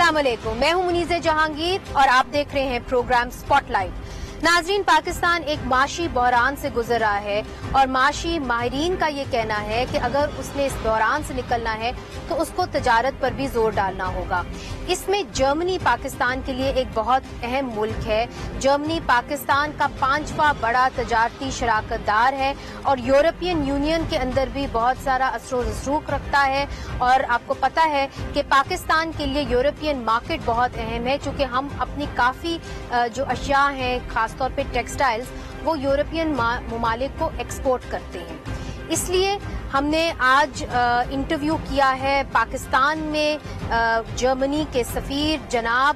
السلام علیکم، میں ہوں منیزہ جہانگیر اور آپ دیکھ رہے ہیں پروگرام سپاٹ لائٹ۔ ناظرین، پاکستان ایک معاشی بحران سے گزر رہا ہے اور معاشی ماہرین کا یہ کہنا ہے کہ اگر اس نے اس بحران سے نکلنا ہے تو اس کو تجارت پر بھی زور ڈالنا ہوگا۔ اس میں جرمنی پاکستان کے لیے ایک بہت اہم ملک ہے۔ جرمنی پاکستان کا 5واں بڑا تجارتی شراکت دار ہے اور یورپین یونین کے اندر بھی بہت سارا اثر و رسوخ رکھتا ہے، اور آپ کو پتہ ہے کہ پاکستان کے لیے یورپین مارکیٹ بہت اہم ہے، چونکہ ہم اپنی کافی جو اشیاء ہیں خاص طور پہ ٹیکسٹائلز وہ یورپین ممالک کو ایکسپورٹ کرتے ہیں۔ اس لیے ہم نے آج انٹرویو کیا ہے پاکستان میں جرمنی کے سفیر جناب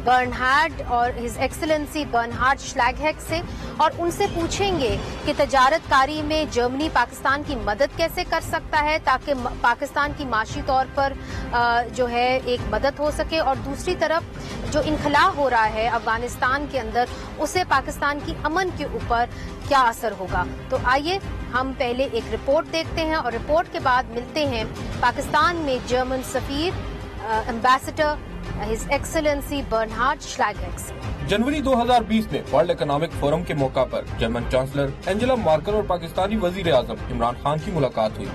برنہارڈ اور ہز ایکسلنسی برنہارڈ شلیگہیک سے، اور ان سے پوچھیں گے کہ تجارت کاری میں جرمنی پاکستان کی مدد کیسے کر سکتا ہے تاکہ پاکستان کی معاشی طور پر جو ہے ایک مدد ہو سکے، اور دوسری طرف جو انخلا ہو رہا ہے افغانستان کے اندر اسے پاکستان کی امن کے اوپر کیا اثر ہوگا۔ تو آئیے ہم پہلے ایک رپورٹ دیکھتے ہیں اور رپورٹ کے بعد ملتے ہیں پاکستان میں جرمن سفیر ایمبیسڈر ہز ایکسلنسی برنہارڈ شلیگہیک سے۔ جنوری 2020 میں ورلڈ اکنامک فورم کے موقع پر جرمن چانسلر اینجلا مارکل اور پاکستانی وزیر اعظم عمران خان کی ملاقات ہوئی۔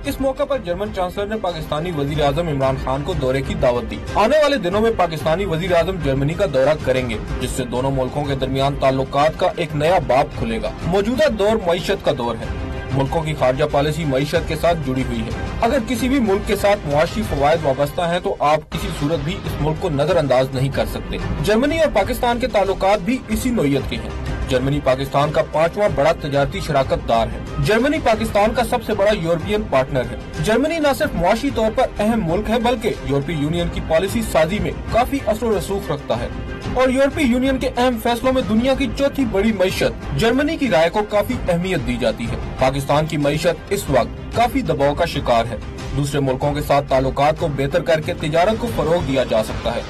اس موقع پر جرمن چانسلر نے پاکستانی وزیر اعظم عمران خان کو دورے کی دعوت دی۔ آنے والے دنوں میں پاکستانی وزیر اعظم جرمنی کا دورہ کریں گے، جس سے دونوں ملکوں کے درمیان تعلقات کا ایک نیا باب کھلے گا۔ موجودہ دور معیشت کا دور ہے۔ ملکوں کی خارجہ پالیسی معیشت کے ساتھ جڑی ہوئی ہے۔ اگر کسی بھی ملک کے ساتھ معاشی فوائد وابستہ ہیں تو آپ کسی صورت بھی اس ملک کو نظر انداز نہیں کر سکتے۔ جرمنی اور پاکستان کے تعلقات بھی اسی نوعیت کے ہیں۔ جرمنی پاکستان کا 5واں بڑا تجارتی شراکت دار ہے۔ جرمنی پاکستان کا سب سے بڑا یورپین پارٹنر ہے۔ جرمنی نہ صرف معاشی طور پر اہم ملک ہے بلکہ یورپی یونین کی پالیسی سازی میں کافی اثر و رسوخ رکھتا ہے، اور یورپی یونین کے اہم فیصلوں میں دنیا کی چوتھی بڑی معیشت جرمنی کی رائے کو کافی اہمیت دی جاتی ہے۔ پاکستان کی معیشت اس وقت کافی دباؤ کا شکار ہے۔ دوسرے ملکوں کے ساتھ تعلقات کو بہتر کر کے تجارت کو فروغ دیا جا سکتا ہے،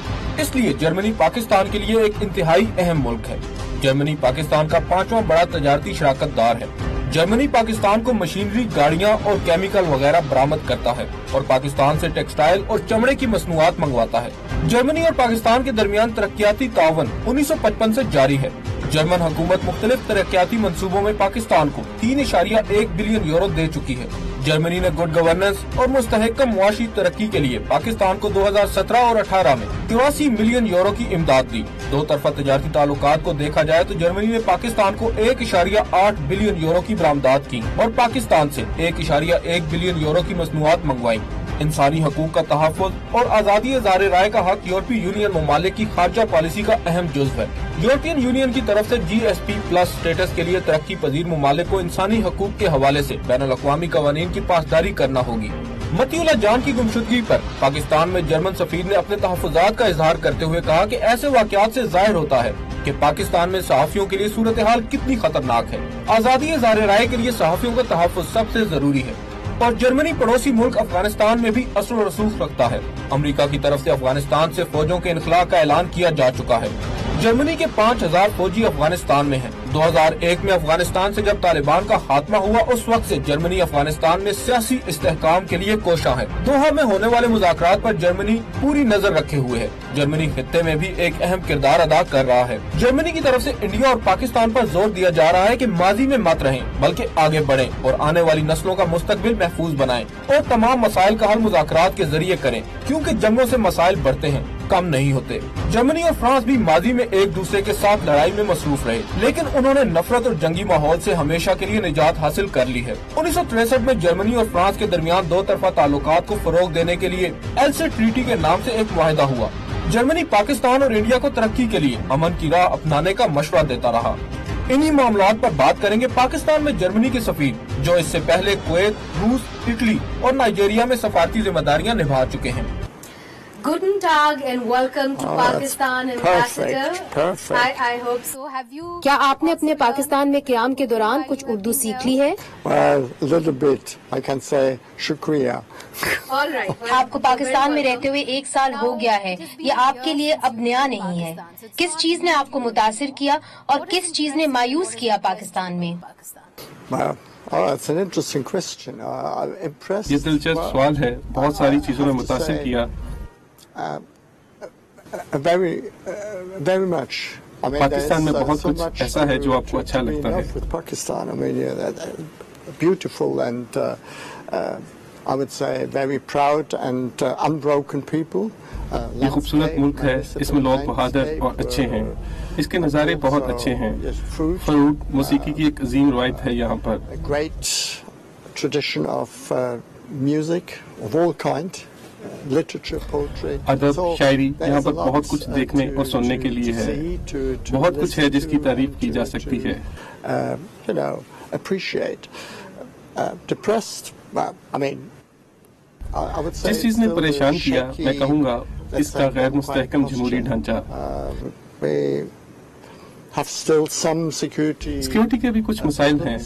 اس لیے جرمنی پاکستان کے لیے ایک انتہائی اہم ملک ہے۔ جرمنی پاکستان کا 5واں بڑا تجارتی شراکت دار ہے۔ جرمنی پاکستان کو مشینری، گاڑیاں اور کیمیکل وغیرہ برآمد کرتا ہے اور پاکستان سے ٹیکسٹائل اور چمڑے کی مصنوعات منگواتا ہے۔ جرمنی اور پاکستان کے درمیان ترقیاتی تعاون 1955 سے جاری ہے۔ جرمن حکومت مختلف ترقیاتی منصوبوں میں پاکستان کو 3.1 بلین یورو دے چکی ہے۔ جرمنی نے گڈ گورننس اور مستحکم معاشی ترقی کے لیے پاکستان کو 2017 اور 18 میں 84 ملین یورو کی امداد دی۔ دو طرفہ تجارتی تعلقات کو دیکھا جائے تو جرمنی نے پاکستان کو 1.8 بلین یورو کی برآمدات کی اور پاکستان سے 1.1 بلین یورو کی مصنوعات منگوائی۔ انسانی حقوق کا تحفظ اور آزادی اظہار رائے کا حق یورپی یونین ممالک کی خارجہ پالیسی کا اہم جزو ہے۔ یورپین یونین کی طرف سے GSP+ سٹیٹس کے لیے ترقی پذیر ممالک کو انسانی حقوق کے حوالے سے بین الاقوامی قوانین کی پاسداری کرنا ہوگی۔ متی اللہ جان کی گمشدگی پر پاکستان میں جرمن سفیر نے اپنے تحفظات کا اظہار کرتے ہوئے کہا کہ ایسے واقعات سے ظاہر ہوتا ہے کہ پاکستان میں صحافیوں کے لیے صورتحال کتنی خطرناک ہے۔ آزادی اظہار رائے کے لیے صحافیوں کا تحفظ سب سے ضروری ہے، اور جرمنی پڑوسی ملک افغانستان میں بھی اثر و رسوخ رکھتا ہے۔ امریکہ کی طرف سے افغانستان سے فوجوں کے انخلاء کا اعلان کیا جا چکا ہے۔ جرمنی کے 5000 فوجی افغانستان میں ہیں۔ 2001 میں افغانستان سے جب طالبان کا خاتمہ ہوا اس وقت سے جرمنی افغانستان میں سیاسی استحکام کے لیے کوشاں ہے۔ دوحہ میں ہونے والے مذاکرات پر جرمنی پوری نظر رکھے ہوئے ہے۔ جرمنی خطے میں بھی ایک اہم کردار ادا کر رہا ہے۔ جرمنی کی طرف سے انڈیا اور پاکستان پر زور دیا جا رہا ہے کہ ماضی میں مت رہیں بلکہ آگے بڑھیں اور آنے والی نسلوں کا مستقبل محفوظ بنائیں اور تمام مسائل کا حل مذاکرات کے ذریعے کریں، کیونکہ جنگوں سے مسائل بڑھتے ہیں، کم نہیں ہوتے۔ جرمنی اور فرانس بھی ماضی میں ایک دوسرے کے ساتھ لڑائی میں مصروف رہے، لیکن انہوں نے نفرت اور جنگی ماحول سے ہمیشہ کے لیے نجات حاصل کر لی ہے۔ 1963 میں جرمنی اور فرانس کے درمیان دو طرفہ تعلقات کو فروغ دینے کے لیے ایلسے ٹریٹی کے نام سے ایک معاہدہ ہوا۔ جرمنی پاکستان اور انڈیا کو ترقی کے لیے امن کی راہ اپنانے کا مشورہ دیتا رہا۔ انہی معاملات پر بات کریں گے پاکستان میں جرمنی کے سفیر، جو اس سے پہلے کویت، روس، اٹلی اور نائجیریا میں سفارتی ذمہ داریاں نبھا چکے ہیں۔ Guten Tag and welcome to Pakistan Ambassador. Perfect. I hope so. Have you? کیا آپ نے اپنے پاکستان میں قیام کے دوران کچھ اردو سیکھ لی ہے؟ Well, a little bit. I can say shukriya. All right. آپ کو پاکستان میں رہتے ہوئے 1 سال ہو گیا ہے، یہ آپ کے لیے اب نیا نہیں ہے۔ کس چیز نے آپ کو متاثر کیا اور کس چیز نے مایوس کیا پاکستان میں؟ It's an interesting question. Impressed. یہ دلچسپ سوال ہے۔ بہت ساری چیزوں نے متاثر کیا۔ very much. I mean, Pakistan में बहुत so कुछ much ऐसा है जो आपको अच्छा to be लगता in है। love with Pakistan. I mean, beautiful and I would say very proud and unbroken people. ये खूबसूरत मुल्क है, इसमें लोग बहादुर और अच्छे हैं, इसके नज़ारे बहुत अच्छे हैं। फरूट मौसीकी की एक अजीम रवायत है यहाँ पर। Great tradition of music of all kind, literature, poetry. अदब, शायरी, यहाँ पर बहुत कुछ देखने और सुनने के लिए है। बहुत कुछ है जिसकी तारीफ की जा सकती है। You know, appreciate. Depressed, I mean, I would say जिस चीज ने still परेशान the किया, shaky, मैं कहूँगा let's इसका say, गैर मुस्तहकम posture. जमहूरी ढांचा। We have still some security. Security के भी कुछ मसाइल हैं,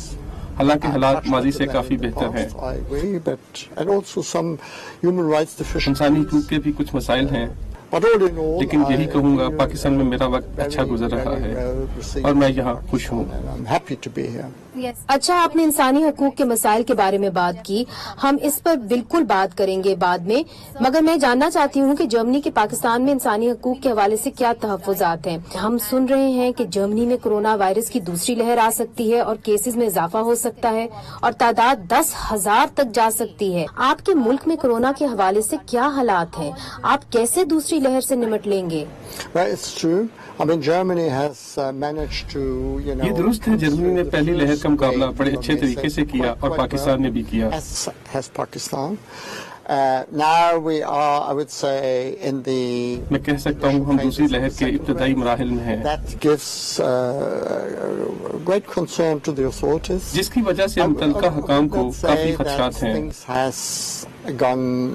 हालांकि हालात माजी से काफी बेहतर हैं। I agree, but and also some human rights deficiencies. इंसानी हकूक के भी कुछ मसाइल हैं, But all in all, लेकिन यही I कहूँगा feel पाकिस्तान में मेरा वक्त अच्छा गुजर रहा है और मैं यहाँ खुश हूँ। and I'm happy to be here. अच्छा, आपने इंसानी हकूक के मसाइल के बारे में बात की, हम इस पर बिल्कुल बात करेंगे बाद में, मगर मैं जानना चाहती हूँ कि जर्मनी के पाकिस्तान में इंसानी हकूक के हवाले से क्या तहफ्फुज़ात हैं। हम सुन रहे हैं कि जर्मनी में कोरोना वायरस की दूसरी लहर आ सकती है और केसेस में इजाफा हो सकता है और तादाद 10,000 तक जा सकती है। आपके मुल्क में कोरोना के हवाले से क्या हालात हैं? आप कैसे दूसरी लहर से निपट लेंगे? Well, it's true. I mean, Germany has managed to, you know. ये दुरुस्त है, जर्मनी ने पहली लहर का मुकाबला बड़े अच्छे तरीके से किया और पाकिस्तान ने भी किया। Has Pakistan. Now we are, I would say, in the. मैं कह सकता हूँ हम दूसरी लहर के इब्तदाई मराहिल में हैं, That gives great concern to the authorities. जिसकी वजह से मुतल्लिका हुकाम को काफी खदशात हैं। Things has gone,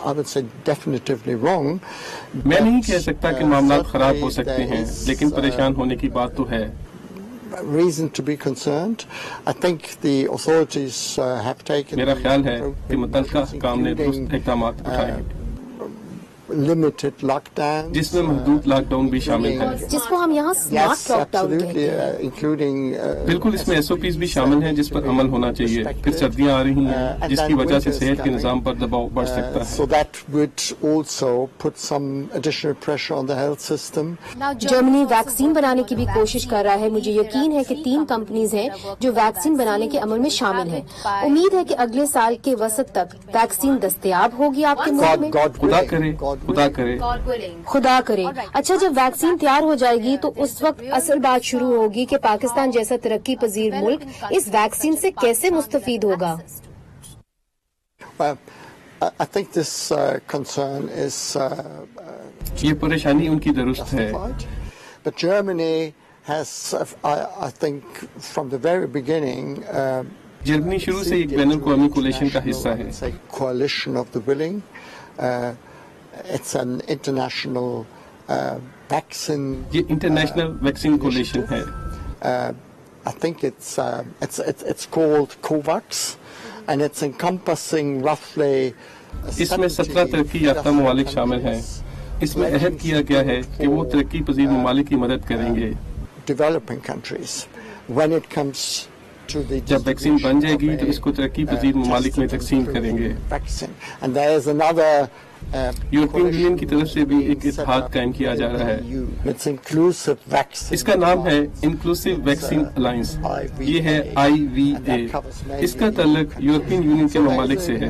I would say, definitively wrong. मैं नहीं कह सकता कि मामला खराब हो सकते हैं, लेकिन परेशान होने की बात तो है। Reason to be concerned. I think the authorities have taken. मेरा ख्याल है कि मुतल्लिका हुकाम ने दुरुस्त इक़दाम उठाए, limited lockdown, जिसमें महदूद लॉकडाउन भी शामिल है। जिसको हम यहाँ स्मार्ट लॉकडाउन कहते हैं। including बिल्कुल, इसमें SOPs भी शामिल हैं जिस पर अमल होना चाहिए। फिर सर्दियाँ आ रही हैं जिसकी वजह से सेहत के निज़ाम पर दबाव बढ़ सकता है। So that would also put some additional pressure on the health system. Germany vaccine बनाने की भी कोशिश कर रहा है। मुझे यकीन है कि 3 कंपनीज हैं जो वैक्सीन बनाने के अमल में शामिल हैं। उम्मीद है कि अगले साल के वसत तक वैक्सीन दस्तयाब होगी आपके मुल्क में। खुदा करे, खुदा करे। खुदा करे। अच्छा, जब वैक्सीन तैयार हो जाएगी तो उस वक्त असल बात शुरू होगी कि पाकिस्तान जैसा तरक्की पजीर मुल्क इस वैक्सीन से कैसे मुस्तफीद होगा। Well, I think this concern is ये परेशानी उनकी दुरुस्त है, justified. But Germany has, I think, from the very beginning, Germany शुरू से एक बैनुल अक़वामी कोलिशन का हिस्सा है। it's a coalition of the willing. It's an international vaccine. ये इंटरनेशनल वैक्सीन कोलिशन है। I think it's called COVAX, and it's encompassing roughly. इसमें 17 तरक्की याफ्ता ममालिक शामिल हैं। इसमें अहद किया गया है कि वो तरक्की पजीर ममालिक की मदद करेंगे। Developing countries, when it comes to the जब वैक्सीन बन जाएगी तो इसको तरक्की पजीर ममालिक में तकसीम करेंगे। vaccine, and there is another. European union की तरफ से भी एक इत्तेहाद कायम किया जा रहा है। It's inclusive vaccine. इसका नाम है इंक्लूसिव वैक्सीन अलायंस। ये है IVA। इसका ताल्लुक यूरोपियन यूनियन के ममालिक से है।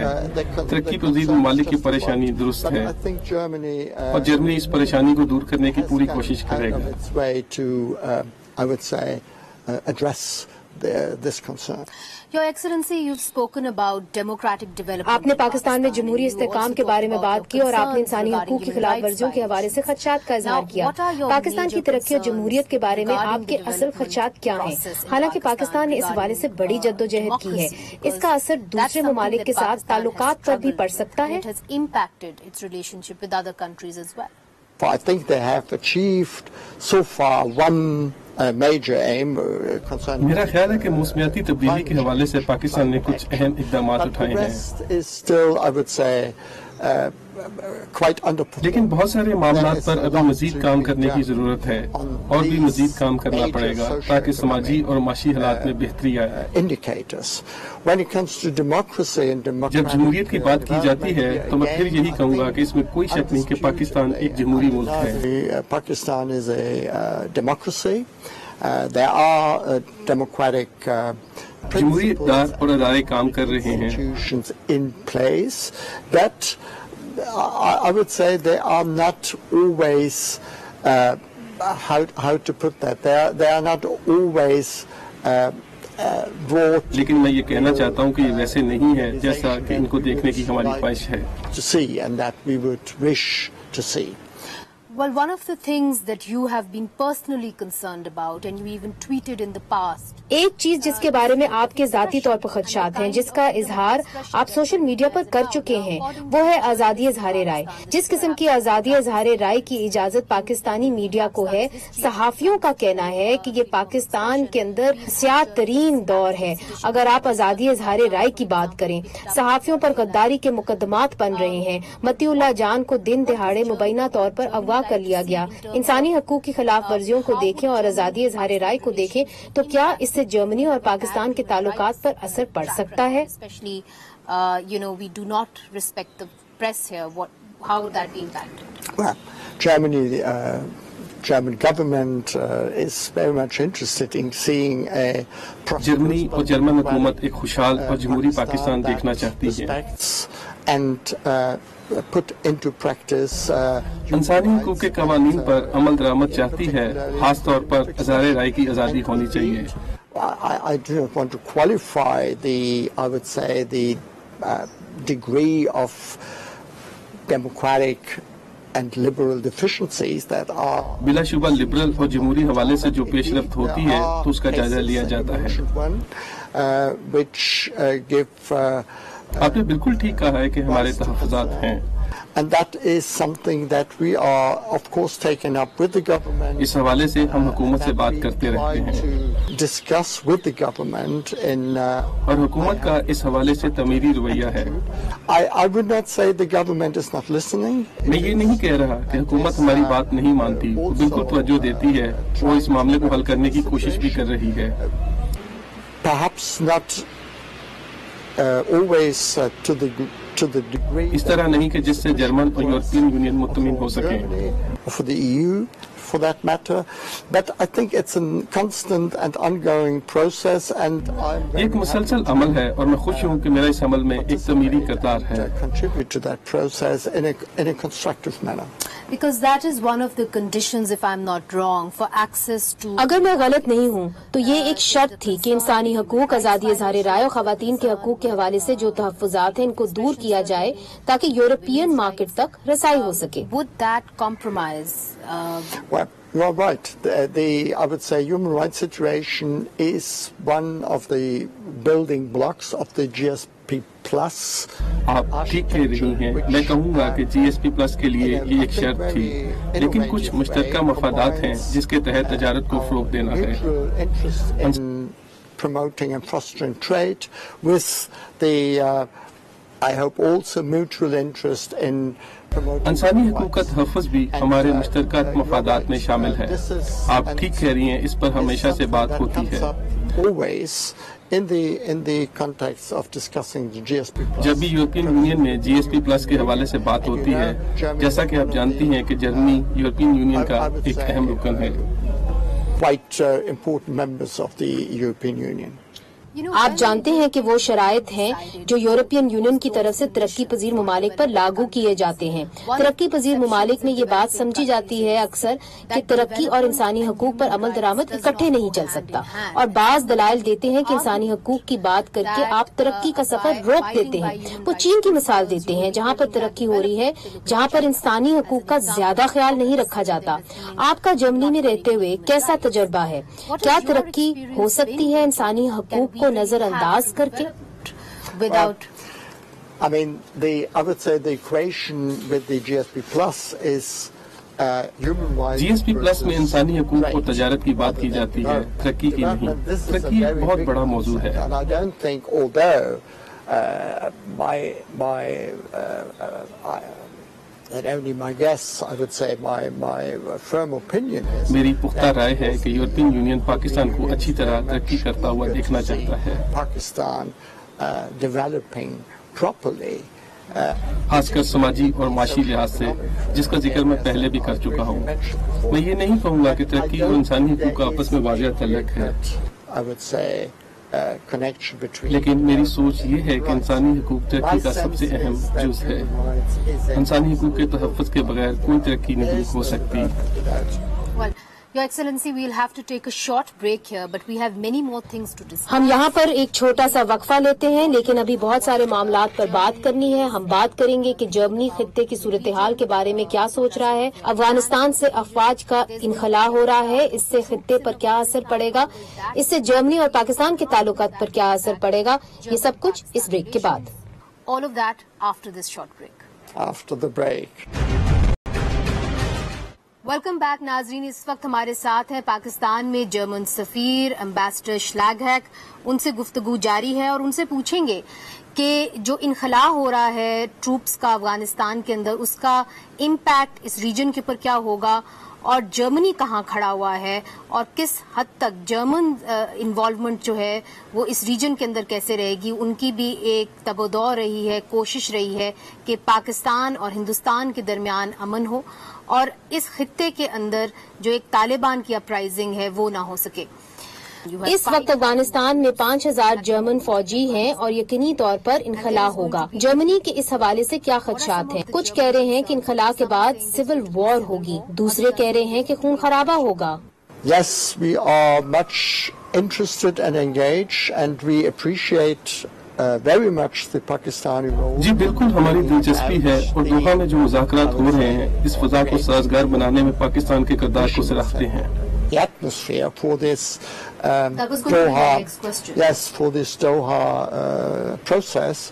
तरक्की पजीर ममालिक की परेशानी दुरुस्त है और जर्मनी इस परेशानी को दूर करने की पूरी कोशिश करेगा। I would say address this concern. Your Excellency, you've spoken about democratic development. आपने पाकिस्तान में जमहूरी इस्तेकाम के बारे में बात की और आपने इंसानी हकूक की खिलाफ वर्जियों के हवाले से खदशात का इजहार किया। पाकिस्तान की तरक्की और जमहूरियत के बारे में आपके असल खदशात क्या हैं? हालांकि पाकिस्तान ने इस हवाले से बड़ी जद्दोजहद की है, इसका असर दूसरे ममालिक के साथ ताल्लुकात पर भी पड़ सकता है। It has impacted its relationship with other countries as well. I think they have achieved so far one major aim concerning. मेरा ख्याल है कि मौसमियाती तब्दीली के हवाले से पाकिस्तान ने कुछ अहम इक़दाम उठाए हैं। The rest is still, I would say, quite underperformed. लेकिन बहुत सारे मामलात पर अभी मजीद काम करने की जरूरत है और भी मजीद काम करना पड़ेगा ताकि समाजी और माशी हालात में बेहतरी आए। Indicators. When it comes to democracy and जब जमहूरियत की बात की जाती है तो मैं फिर यही कहूँगा कि इसमें कोई शक नहीं कि पाकिस्तान एक जमहूरी मुल्क है। Pakistan is a democracy. There are democratic जमहूरी इक़्तिदार और अदारे काम कर रहे हैं। institutions in place, but I would say they are not always how to put that. They are not always brought लेकिन मैं ये कहना चाहता हूँ कि ये वैसे नहीं है जैसा कि इनको देखने की हमारी ख्वाहिश है। to see and that we would wish to see. Well, one of the things that you have been personally concerned about and you even tweeted in the past. एक चीज जिसके बारे में आपके जाती तौर पर खदशात हैं, जिसका इजहार आप सोशल मीडिया पर कर चुके हैं, वो है आजादी इजहार राय। जिस किस्म की आजादी इजहार राय की इजाजत पाकिस्तानी मीडिया को है, सहाफियों का कहना है कि ये पाकिस्तान के अंदर स्याह तरीन दौर है। अगर आप आजादी इजहार राय की बात करें, सहाफियों पर गद्दारी के मुकदमात बन रहे हैं, मतीउल्लाह जान को दिन दिहाड़े मुबैना तौर पर अगवा कर लिया गया। इंसानी हकूक की खिलाफ वर्जियों को देखें और आजादी इजहार राय को देखें तो क्या इससे जर्मनी और पाकिस्तान के ताल्लुकात पर असर पड़ सकता है? Especially, we do not respect the press here. How would that be impacted? Well, German government is very much interested in seeing a Germany और जर्मन हुकूमत एक खुशहाल और जमहूरी पाकिस्तान देखना चाहती है and put into practice इंसानी हकूक के कवानीन पर अमल दरामद चाहती है, खास तौर पर इज़हार राय की आज़ादी होनी चाहिए। I do not want to qualify I would say the degree of democratic and liberal deficiencies that are बिलाशुबा लिबरल और जमहूरी हवाले से जो पेशरफ्त होती है तो उसका जायजा लिया जाता है। which give आपने बिल्कुल ठीक कहा है कि हमारे तहफ़्फ़ुज़ात हैं। And that is something that we are, of course, taken up with the government. इस हवाले से हम हुकूमत से बात करते रहते हैं। To discuss with the government in. और हुकूमत का इस हवाले से तमीरी रवैया है। I would not say the government is not listening. मैं ये नहीं कह रहा कि हुकूमत हमारी बात नहीं मानती, वो बिल्कुल तवज्जो देती है, वो इस मामले को हल करने की कोशिश भी कर रही है। Perhaps not always to the degree इस तरह नहीं कि जिससे जर्मन और यूरोपियन यूनियन मुत्तमिन हो सके। For the EU, for that matter, but I think it's a constant and ongoing process, and एक मुसलसल अमल है और मैं खुश हूँ कि मेरा इस अमल में एक तमीरी किरदार है। contribute to that process in a constructive manner. Because that is one of the conditions, if I'm not wrong, for access to. अगर मैं गलत नहीं हूँ तो ये एक शर्त थी कि इंसानी हकूक, आजादी इजहार राय और खवातीन के हकूक के हवाले से जो तहफ़्फ़ुज़ात हैं इनको दूर किया जाए ताकि यूरोपियन मार्केट तक रसाई हो सके। Would that compromise? Well, you're right. I would say human rights situation is one of the building blocks of the GSP Plus. आप ठीक कह रही हैं। मैं कहूँगा कि GSP Plus के लिए ये एक शर्त थी, लेकिन कुछ मुश्तरका मफादात हैं जिसके तहत तजारत को फ़रोग़ देना है। Promoting and fostering trade with the, I hope also mutual interest in इंसानी हकूक़ का तहफ़्फ़ुज़ भी हमारे मुश्तरका मफादात में शामिल है। आप ठीक कह रही हैं, इस पर हमेशा से बात होती है। Always in the context of discussing the GSP Plus. जब भी यूरोपियन यूनियन में GSP Plus के हवाले से बात होती है, जैसा कि आप जानती हैं कि जर्मनी यूरोपियन यूनियन का एक अहम रुकन है। Quite important members of the European Union. आप जानते हैं कि वो शराइत हैं जो यूरोपियन यूनियन की तरफ से तरक्की पजीर ममालिक पर लागू किए जाते हैं। तरक्की पजीर ममालिक में ये बात समझी जाती है अक्सर कि तरक्की और इंसानी हकूक पर अमल दरामद इकट्ठे नहीं चल सकता, और बाज दलाइल देते हैं कि इंसानी हकूक की बात करके आप तरक्की का सफर रोक देते हैं। वो चीन की मिसाल देते हैं जहाँ पर तरक्की हो रही है, जहाँ पर इंसानी हकूक का ज्यादा ख्याल नहीं रखा जाता। आपका जर्मनी में रहते हुए कैसा तजर्बा है? क्या तरक्की हो सकती है इंसानी हकूक को नजरअंदाज करके? Without, I mean, I would say the equation with the GSP Plus is human rights. GSP Plus में इंसानी हकूक और तजारत की बात की जाती है, तरक्की की नहीं। तरक्की एक बहुत बड़ा मौजू है। And I don't think, although And only my guess, I would say, my firm opinion is मेरी पुख्ता राय है कि यूरोपियन यूनियन पाकिस्तान को अच्छी तरह तरक्की करता हुआ देखना चाहता है, Pakistan developing properly. खासकर समाजी और माशी लिहाज से, जिसका जिक्र मैं पहले भी कर चुका हूँ। मैं ये नहीं कहूँगा कि तरक्की और इंसानी हकूक़ का आपस में वाज़ेह तल्लुक़ है, I would say connection between. लेकिन मेरी सोच ये है कि इंसानी हकूक़ तरक्की का सबसे अहम जुज़ है। इंसानी हकूक़ के तहफ़्फ़ुज़ के बगैर कोई तरक्की नहीं हो सकती। Well, Your Excellency, we'll have to take a short break here, but we have many more things to discuss. हम यहाँ पर एक छोटा सा वक्फा लेते हैं, लेकिन अभी बहुत सारे मामलात पर बात करनी है। हम बात करेंगे कि जर्मनी खित्ते की सूरत हाल के बारे में क्या सोच रहा है, अफगानिस्तान से अफवाज का इनखला हो रहा है, इससे खित्ते पर क्या असर पड़ेगा, इससे जर्मनी और पाकिस्तान के ताल्लुकात पर क्या असर पड़ेगा, ये सब कुछ इस ब्रेक के बाद। All of that after this short break. After the break. Welcome back नाजरीन, इस वक्त हमारे साथ है पाकिस्तान में जर्मन सफीर एम्बेसडर श्लैगहैक। उनसे गुफ्तगू जारी है और उनसे पूछेंगे कि जो इनखला हो रहा है ट्रूप्स का अफगानिस्तान के अंदर, उसका इम्पैक्ट इस रीजन के ऊपर क्या होगा और जर्मनी कहाँ खड़ा हुआ है और किस हद तक जर्मन इन्वॉल्वमेंट जो है वो इस रीजन के अंदर कैसे रहेगी। उनकी भी एक तबदौ रही है, कोशिश रही है कि पाकिस्तान और हिंदुस्तान के दरमियान अमन हो और इस खित्ते के अंदर जो एक तालिबान की अपराइजिंग है वो ना हो सके। इस वक्त अफगानिस्तान में 5000 जर्मन फौजी हैं और यकीनी तौर पर इनखला होगा। जर्मनी के इस हवाले से क्या खदशात हैं? कुछ कह रहे हैं कि इनखला के बाद सिविल वॉर होगी, दूसरे कह रहे हैं कि खून खराबा होगा। Yes, we are much interested and engaged, and we appreciate very much the Pakistani role. जी बिल्कुल, हमारी दिलचस्पी है और दोहा में जो मुज़ाकरात हो रहे हैं इस फजा को साजगार बनाने में पाकिस्तान के किरदार को सराहते हैं। The atmosphere for this That was going to be my next question. Yes, for this Doha process,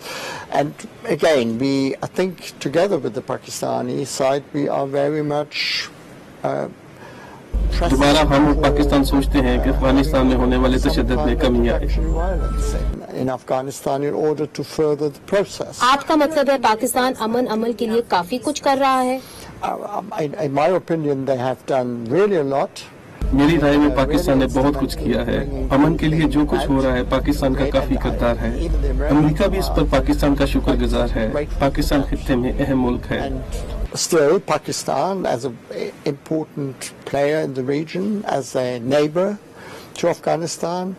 and again, I think together with the Pakistani side, we are very much. दोबारा हम पाकिस्तान सोचते हैं कि अफगानिस्तान में होने वाले तशद्दुद में कमी आए। In Afghanistan, in order to further the process. आपका मतलब है पाकिस्तान अमन अमल के लिए काफी कुछ कर रहा है? In my opinion, they have done really a lot. मेरी राय में पाकिस्तान ने बहुत कुछ किया है। अमन के लिए जो कुछ हो रहा है पाकिस्तान का काफी किरदार है। अमेरिका भी इस पर पाकिस्तान का शुक्रगुजार है। पाकिस्तान खित्ते में अहम मुल्क है। Still, Pakistan as an important player in the region, as a neighbor to Afghanistan.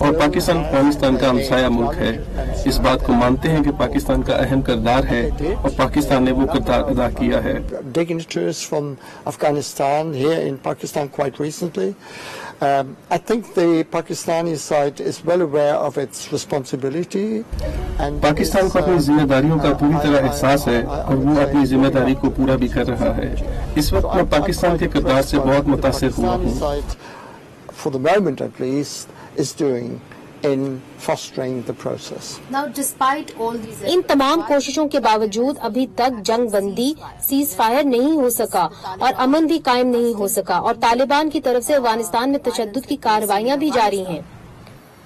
और पाकिस्तान अफगानिस्तान का हमसाया मुल्क है। इस बात को मानते हैं कि पाकिस्तान का अहम किरदार है और पाकिस्तान ने वो किरदार अदा किया है। Dignitaries from Afghanistan here in Pakistan quite recently. I think the Pakistani side is well aware of its responsibility. And Pakistan को अपनी जिम्मेदारियों का पूरी तरह एहसास है और वो अपनी जिम्मेदारी को पूरा भी कर रहा है। इस वक्त मैं पाकिस्तान के किरदार से बहुत मुतासिर हुआ हूँ। For the moment at least, is doing in fostering the process. Now, despite all these, इन तमाम कोशिशों के बावजूद अभी तक जंग बंदी, सीज फायर नहीं हो सका और अमन भी कायम नहीं हो सका और तालिबान की तरफ से अफगानिस्तान में तशद्दुद की कार्रवाइयां भी जारी हैं।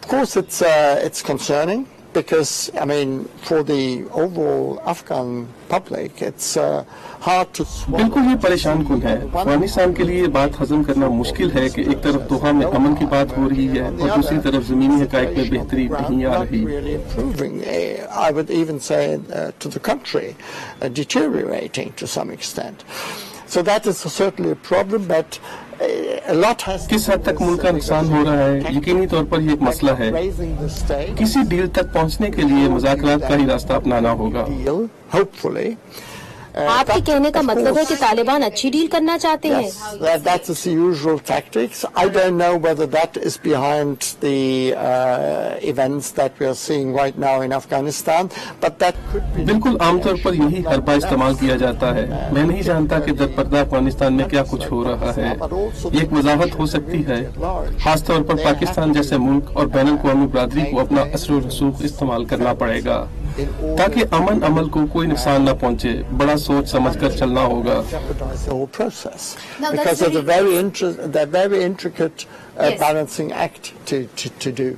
Of course, it's concerning because, I mean, for the overall Afghan public, it's hard to swallow. बिल्कुल ये परेशान कुन है। अफगानिस्तान के लिए ये बात हजम करना मुश्किल है कि एक तरफ दोहा में अमन की बात हो रही है और दूसरी तरफ जमीनी हकायक में बेहतरी नहीं आ रही। I would even say to the contrary, deteriorating to some extent. So that is certainly a problem, but a lot has. किस हद तक मुल्क का नुकसान हो रहा है, यकीनी तौर पर ये एक मसला है। किसी डील तक पहुंचने के लिए मुज़ाकरात का ही रास्ता अपनाना होगा। Hopefully. आपके कहने का मतलब है कि तालिबान अच्छी डील करना चाहते हैं? Yes, that is the usual tactics. I don't know whether that is behind the events that we are seeing right now in Afghanistan, but that could be. बिल्कुल आमतौर पर यही हरबा इस्तेमाल किया जाता है। मैं नहीं जानता कि दरपर्दा अफगानिस्तान में क्या कुछ हो रहा है। ये एक वजाहत हो सकती है, खासतौर पर पाकिस्तान जैसे मुल्क और बैनुल अक़वामी बरादरी को अपना असर और रसूख इस्तेमाल करना पड़ेगा ताकि अमन अमल को कोई नुकसान न पहुंचे। बड़ा सोच समझ कर चलना होगा। Because of the very intricate balancing act to do.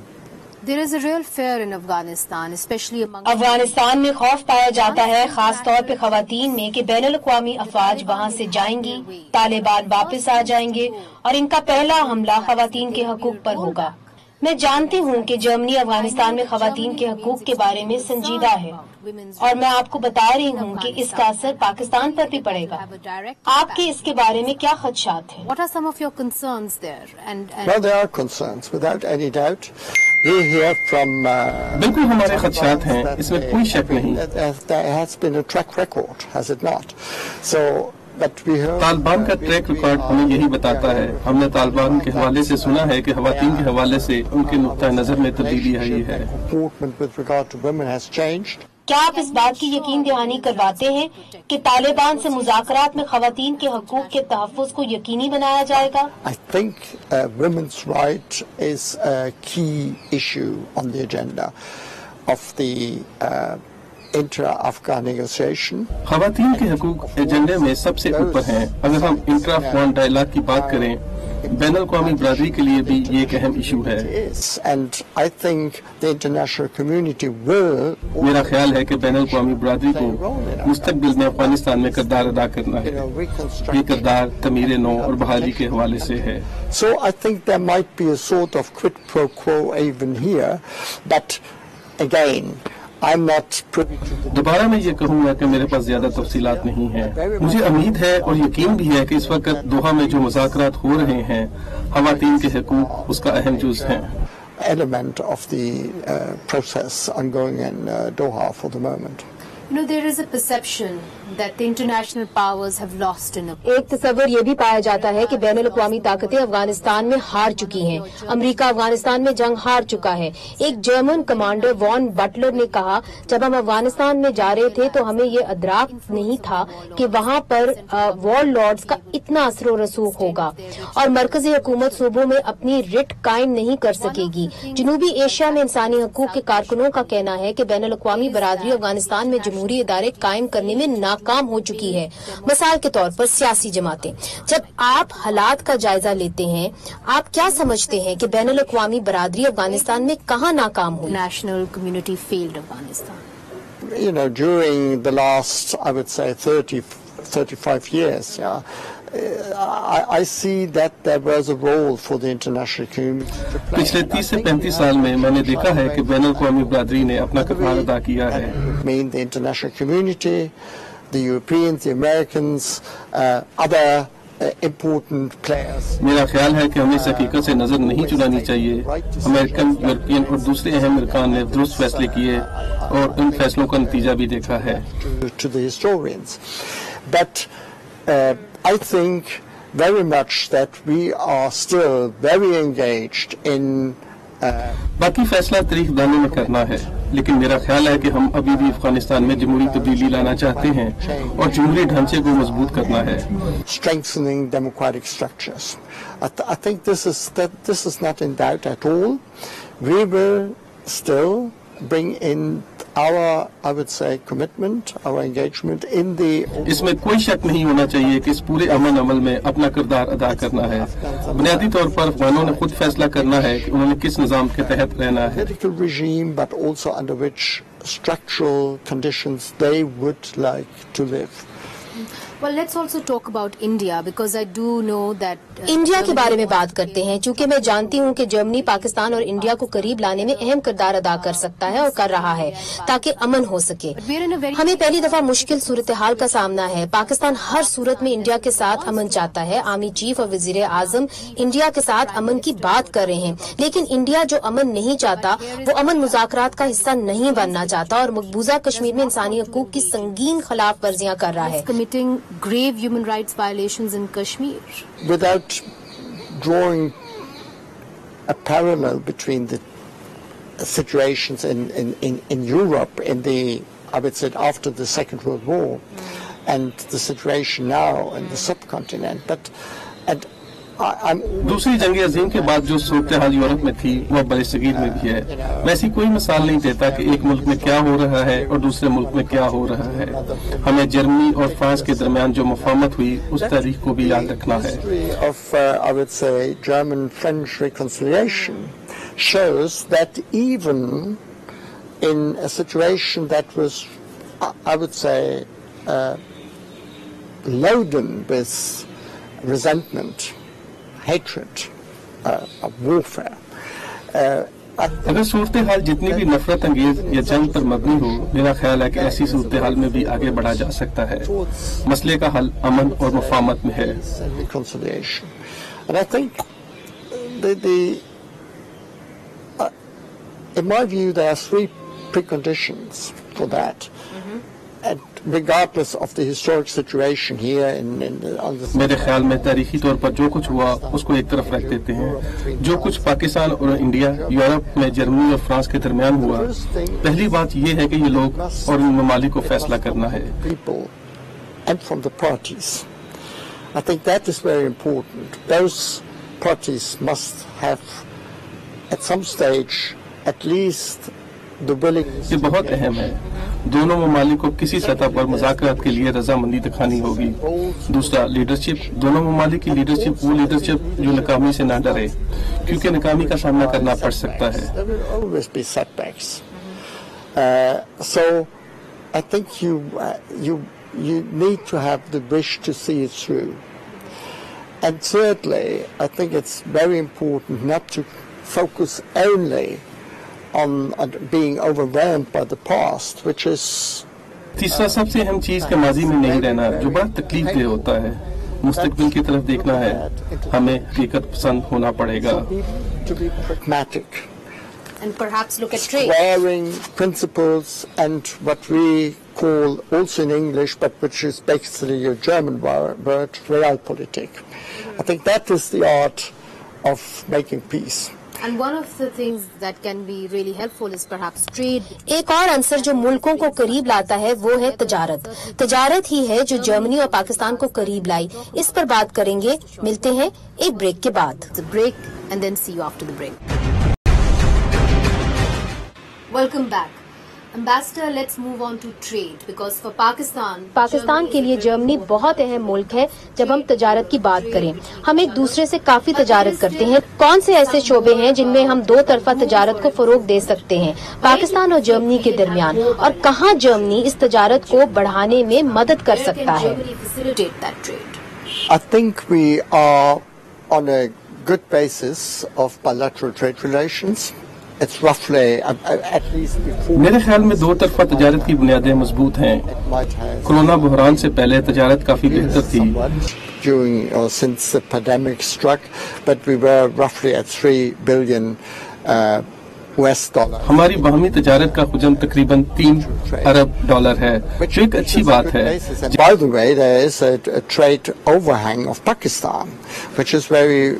There is a real fear in Afghanistan, especially among Afghanistan में खौफ पाया जाता है, खास तौर पे खवातीन में, कि बैनुल-अक़वामी अफवाज वहाँ से जाएंगी, तालिबान वापस आ जाएंगे और इनका पहला हमला खवातीन के हकूक पर होगा। मैं जानती हूँ कि जर्मनी अफगानिस्तान में खवातीन के हकूक के बारे में संजीदा है और मैं आपको बता रही हूँ कि इसका असर पाकिस्तान पर भी पड़ेगा। आपके इसके बारे में क्या खदशात हैं? What are some of your concerns there? Well, there are concerns, without any doubt. We hear from बिल्कुल हमारे खदशात हैं, इसमें कोई शक नहीं। There has been a track record, has it not? So. Taliban का ट्रैक रिकॉर्ड हमें यही बताता है। हमने तालिबान के हवाले से सुना है कि खवातीन के हवाले से उनके नुक्ता नजर में तब्दीली आई है। क्या आप इस बात की यकीन दहानी करवाते हैं कि तालिबान से मुज़ाकरात में खवातीन के हकूक के तहफ़्फ़ुज़ को यकीनी बनाया जाएगा? I think women's right is a key issue on the agenda of the intra Afghan negotiation. खवातीन के हकूक एजेंडे में सबसे ऊपर हैं। अगर हम इंट्रा-अफ़गान डायलॉग की बात करें, बैनुल-अक़वामी बरादरी के लिए भी ये एक अहम इशू है। And I think the international community will। मेरा ख्याल है कि बैनुल-अक़वामी बरादरी को मुस्तक़बिल में अफ़गानिस्तान में किरदार अदा करना है। ये किरदार तमीर नौ और बहाली के हवाले से है। So I think there might be a sort of quid pro quo even here, but again I'm not privy to the। दोबारा मैं ये कहूँगा कि मेरे पास ज्यादा तफसीलात नहीं है। मुझे उम्मीद है और यकीन भी है कि इस वक्त दोहा में जो मुज़ाकरात हो रहे हैं, खवातीन के हकूक उसका अहम जुज़ है। Element of the process ongoing in Doha for the moment। You know, there is a perception that the international powers have lost in एक तस्वर ये भी पाया जाता है कि बैनुल-अक़वामी ताकतें अफगानिस्तान में हार चुकी हैं। अमेरिका अफगानिस्तान में जंग हार चुका है। एक जर्मन कमांडर वॉन बटलर ने कहा, जब हम अफगानिस्तान में जा रहे थे तो हमें ये अदराक नहीं था कि वहाँ पर वॉर लॉर्ड्स का इतना असर रसूख होगा और मरकजी हुकूमत सूबों में अपनी रिट कायम नहीं कर सकेगी। जनूबी एशिया में इंसानी हकूक के कारकुनों का कहना है कि बैनुल-अक़वामी बरादरी अफगानिस्तान में जमहूरी इदारे कायम करने में नाकाम हो चुकी है। मिसाल के तौर पर सियासी जमातें। जब आप हालात का जायजा लेते हैं, आप क्या समझते हैं कि बैनुल-अक़वामी बरादरी अफगानिस्तान में कहाँ नाकाम हुई? National community failed Afghanistan. You know, during the last, I would say, 35 years, yeah, I see that there was a role for the international community to play. पिछले 30 से 35 साल में मैंने देखा है कि बैनुल-अक़वामी बरादरी ने अपना किरदार अदा किया है। I mean, the international community, the Europeans, the Americans, other important players. मेरा ख्याल है कि हमें इस हकीकत से नजर नहीं चुरानी चाहिए। अमेरिकन, यूरोपियन और दूसरे अहम अरकान ने दुरुस्त फैसले किए और इन फैसलों का नतीजा भी देखा है। To the historians, but I think very much that we are still very engaged in बाकी फैसला तारीख दानों में करना है, लेकिन मेरा ख्याल है कि हम अभी भी अफगानिस्तान में जमहूरी तब्दीली लाना चाहते हैं और जमहूरी ढांचे को मजबूत करना है। Strengthening democratic structures. I think this is not in doubt at all. We will still bring in our, I would say, commitment, our engagement in the। इसमें कोई शक नहीं होना चाहिए कि इस पूरे अमन अमल में अपना किरदार अदा करना है। बुनियादी तौर पर अफगानों ने खुद फैसला करना है कि उन्होंने किस निजाम के तहत रहना है। Political regime, but also under which structural conditions they would like to live. Well, let's also talk about India because I do know that India के बारे में बात करते हैं, चूंकि मैं जानती हूं कि जर्मनी पाकिस्तान और इंडिया को करीब लाने में अहम किरदार अदा कर सकता है और कर रहा है ताकि अमन हो सके। हमें पहली दफा मुश्किल सूरत हाल का सामना है। पाकिस्तान हर सूरत में इंडिया के साथ अमन चाहता है। आर्मी चीफ और वजीर आजम इंडिया के साथ अमन की बात कर रहे हैं, लेकिन इंडिया जो अमन नहीं चाहता वो अमन मुज़ाकरात का हिस्सा नहीं बनना चाहता और मकबूजा कश्मीर में इंसानी हकूक की संगीन खिलाफ वर्जियां कर रहा है। grave human rights violations in Kashmir. Without drawing a parallel between the situations in Europe in the, I would say, after the Second World War and the situation now in the subcontinent, but दूसरी जंग अजीम के बाद जो सूरत हाल Europe में थी वह बरसगीर में भी है। मैं ऐसी कोई मिसाल नहीं देता कि एक मुल्क में क्या हो रहा है और दूसरे मुल्क में क्या हो रहा है। हमें जर्मनी और फ्रांस के दरमियान जो मुफाहमत हुई उस तारीख को भी याद रखना है। I would say German-French reconciliation shows that even in a situation that was, I would say, loaded with resentment, hatred, warfare. अगर सूरत हाल जितनी भी नफरत अंगेज या जंग पर मबनी हो, मेरा ख्याल है कि ऐसी सूरत हाल में भी आगे बढ़ा जा सकता है। मसले का हल अमन और मुफाहमत में है। And I think in my view, there are three preconditions for that. And regardless of the historic situation here on the मेरे ख्याल में तारीखी तौर पर जो कुछ हुआ उसको एक तरफ रख देते हैं। जो कुछ पाकिस्तान और इंडिया, यूरोप में जर्मनी और फ्रांस के दरमियान हुआ, पहली बात ये है कि ये लोग और इन ममालिक को फैसला करना है। And from the parties. I think that is very important. Those parties must have at some stage at least the willingness. ये बहुत अहम है। दोनों ममालिक को किसी सतह पर मुज़ाकरात के लिए रजामंदी दिखानी होगी। दूसरा, लीडरशिप। दोनों ममालिक की लीडरशिप वो लीडरशिप जो नाकामी से ना डरे, क्योंकि नाकामी का सामना करना पड़ सकता है। There will always be setbacks. So I think you need to have the wish to see it through. And thirdly, I think it's very important not to focus only on being overwhelmed by the past, which is. तीसरा, सबसे अहम चीज के माजी में नहीं रहना, जो बड़ा तकलीफ दे होता है। मुस्तकबिल की तरफ देखना है। हमें हकीकत पसंद होना पड़ेगा। To be pragmatic. And perhaps look at trade. Squaring principles and what we call also in English, but which is basically a German word, realpolitik. I think that is the art of making peace. And one of the things that can be really helpful is perhaps trade. एक और अंसर जो मुल्कों को करीब लाता है वो है तजारत। तजारत ही है जो जर्मनी और पाकिस्तान को करीब लाई। इस पर बात करेंगे। मिलते हैं एक ब्रेक के बाद। The break and then see you after the break. Welcome back. Ambassador, let's move on to trade because for Pakistan के लिए जर्मनी बहुत अहम मुल्क है। जब हम तजारत की बात करें, हम एक दूसरे से काफी तजारत करते हैं। कौन से ऐसे शोबे हैं जिनमें हम दो तरफा तजारत को फरोग दे सकते हैं पाकिस्तान और जर्मनी के दरमियान, और कहां जर्मनी इस तजारत को बढ़ाने में मदद कर सकता है? I think we are on a good basis of bilateral trade relations. It's roughly at least before. मेरे ख्याल में दो तरफा तजारत की बुनियादें मजबूत हैं। कोरोना बहरान से पहले तजारत काफी बेहतर थी। During or since the pandemic struck, but we were roughly at $3 billion US dollar. हमारी बाहमी तजारत का हुजम तकरीबन $3 अरब है, जो एक अच्छी बात है। By the way, there is a trade overhang of Pakistan, which is very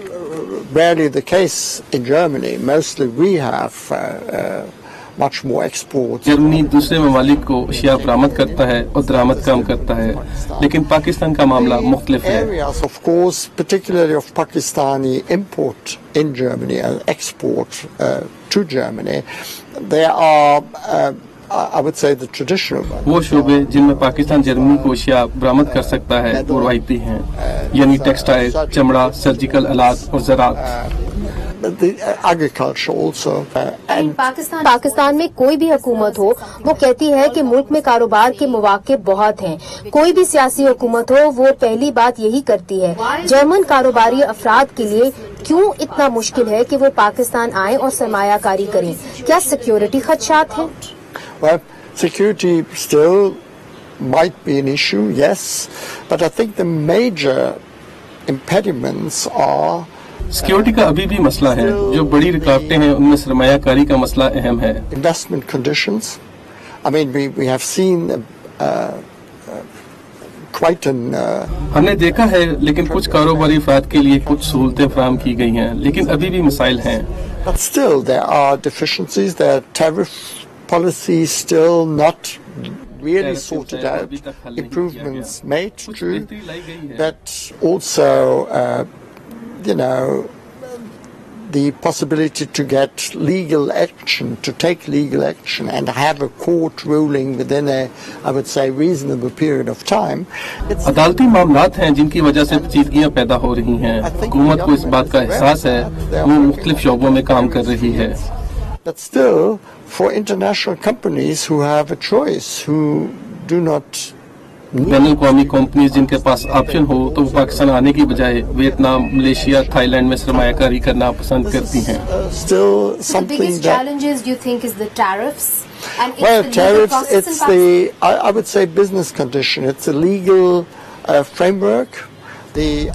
rarely the case in Germany. Mostly we have much more exports. Germany दूसरे ममालिक को अशिया बरामद करता है और दरामद कम करता है, लेकिन पाकिस्तान का मामला मुख्तलिफ है। Areas, of course, particularly of Pakistani import in Germany and export to Germany, there are I would say the traditional ones. वो शोबे जिनमें पाकिस्तान जर्मनी को अशिया बरामद कर सकता है वो रवायती हैं, यानी टेक्सटाइल, चमड़ा, सर्जिकल आलात और ज़राअत। Agriculture also. पाकिस्तान में कोई भी हुकूमत हो, वो कहती है कि मुल्क में कारोबार के मौके बहुत हैं। कोई भी सियासी हुकूमत हो, वो पहली बात यही करती है। जर्मन कारोबारी अफराद के लिए क्यों इतना मुश्किल है कि वो पाकिस्तान आए और सरमायाकारी करें? क्या सिक्योरिटी खदशात हैं? Well, security still might be an issue, yes, but I think the major impediments are. Security का अभी भी मसला है। जो बड़ी रुकावटें हैं उनमें सरमायाकारी का मसला अहम है। Investment conditions. I mean, we have seen quite an. हमने देखा है, लेकिन कुछ कारोबारी अफराद के लिए कुछ सहूलतें फराहम की गई हैं, लेकिन अभी भी मसाइल हैं। But still, there are deficiencies. There are tariff policies still not really sorted out. Improvements made, true, but also the possibility to get legal action, to take legal action and have a court ruling within a, I would say, reasonable period of time. अदालती मामलात हैं जिनकी वजह से पेचीदगियां पैदा हो रही हैं। हुकूमत को इस बात का एहसास है, वो मुख्तलिफ शोबों में काम कर रही है। But still, for international companies who have a choice, who do not बैनुल अक़वामी कंपनीज जिनके पास ऑप्शन हो तो वो पाकिस्तान आने की बजाय वियतनाम, मलेशिया, थाईलैंड में सरमायाकारी करना पसंद करती हैं। still The something biggest that challenges, do you think, is the tariffs? And it's well, the legal tariffs, process in it's Pakistan? I would say business condition. It's a legal framework.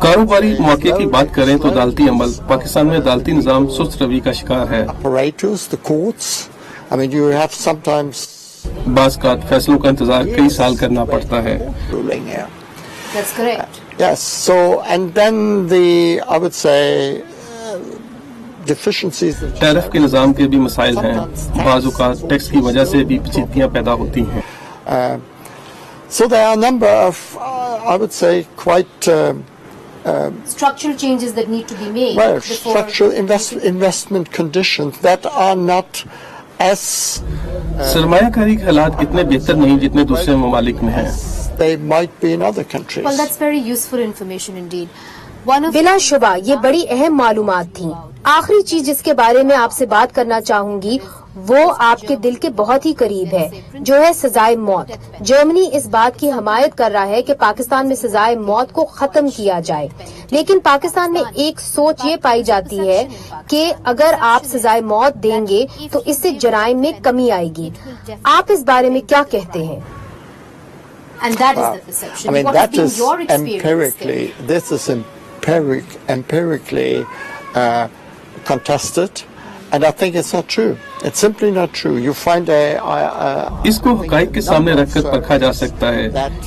कारोबारी मौके की बात करें तो अदालती अमल पाकिस्तान में अदालती निज़ाम सुस्त रवि का शिकार है। Apparatus, the courts. I mean, you have sometimes बाज़ का फैसलों का इंतजार कई साल करना पड़ता है। ruling here. That's correct. Yes. So, and then I would say, deficiencies. Tariff के निज़ाम के भी मसाइल हैं। बाज़ औक़ात टैक्स की वजह से भी पेचीदगियां पैदा होती हैं। So there are a number of, I would say, quite Structural changes that need to be made well, before structural investment conditions that are not as सरमायाकारी के हालात इतने बेहतर नहीं जितने दूसरे ममालिक में हैं। they might be in other countries. Well, that's very useful information indeed. One of बिला शुबा ये बड़ी अहम मालूमात थी। आखिरी चीज जिसके बारे में आपसे बात करना चाहूंगी वो आपके दिल के बहुत ही करीब है, जो है सजाए मौत। जर्मनी इस बात की हमायत कर रहा है कि पाकिस्तान में सजाए मौत को खत्म किया जाए, लेकिन पाकिस्तान में एक सोच ये पाई जाती है कि अगर आप सजाए मौत देंगे तो इससे जराइम में कमी आएगी। आप इस बारे में क्या कहते हैं? and that is the perception. I mean, What has that been is your experience empirically, this is empirically contested, and I think it's not true. It's simply not true. You find इसको हक़ाइक़ के सामने रखकर परखा जा सकता है।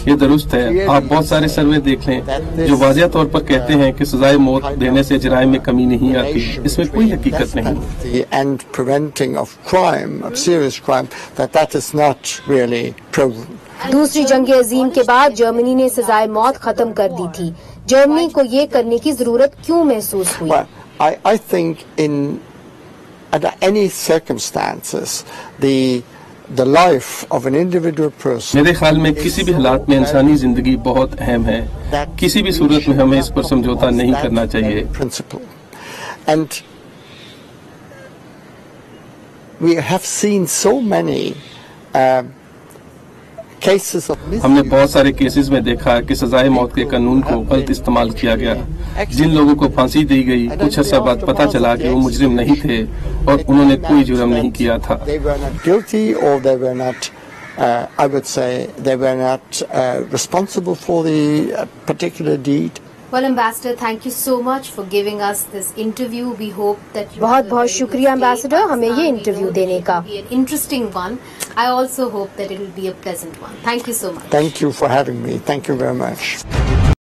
ये दुरुस्त है। आप बहुत सारे सर्वे देख लें जो वाज़ेह तौर पर कहते हैं कि सजाए मौत देने से जराइम में कमी नहीं आती। इसमें कोई हकीकत नहीं। and preventing of crime, of serious crime, that is not really proven. दूसरी जंग अजीम के बाद जर्मनी ने सजाए मौत खत्म कर दी थी। जर्मनी को ये करने की जरूरत क्यों महसूस हुई? Well, I think under any circumstances, the life of an individual person. मेरे ख्याल में किसी भी हालात में इंसानी जिंदगी बहुत अहम है। किसी भी सूरत में हमें इस पर समझौता नहीं करना चाहिए। Principle. And we have seen so many cases of हमने बहुत सारे केसेस में देखा कि सजाए मौत के कानून को गलत इस्तेमाल किया गया। जिन लोगों को फांसी दी गई कुछ अर्सा बाद पता चला कि वो मुजरिम नहीं थे और उन्होंने कोई जुर्म नहीं किया था। They were not guilty, or they were not, I would say, they were not responsible for the particular deed. Well, Ambassador, thank you so much for giving us this interview. We hope that you बहुत बहुत शुक्रिया ambassador हमें ये interview देने का। It will be an interesting one. I also hope that it will be a pleasant one. Thank you so much. Thank you for having me. Thank you very much.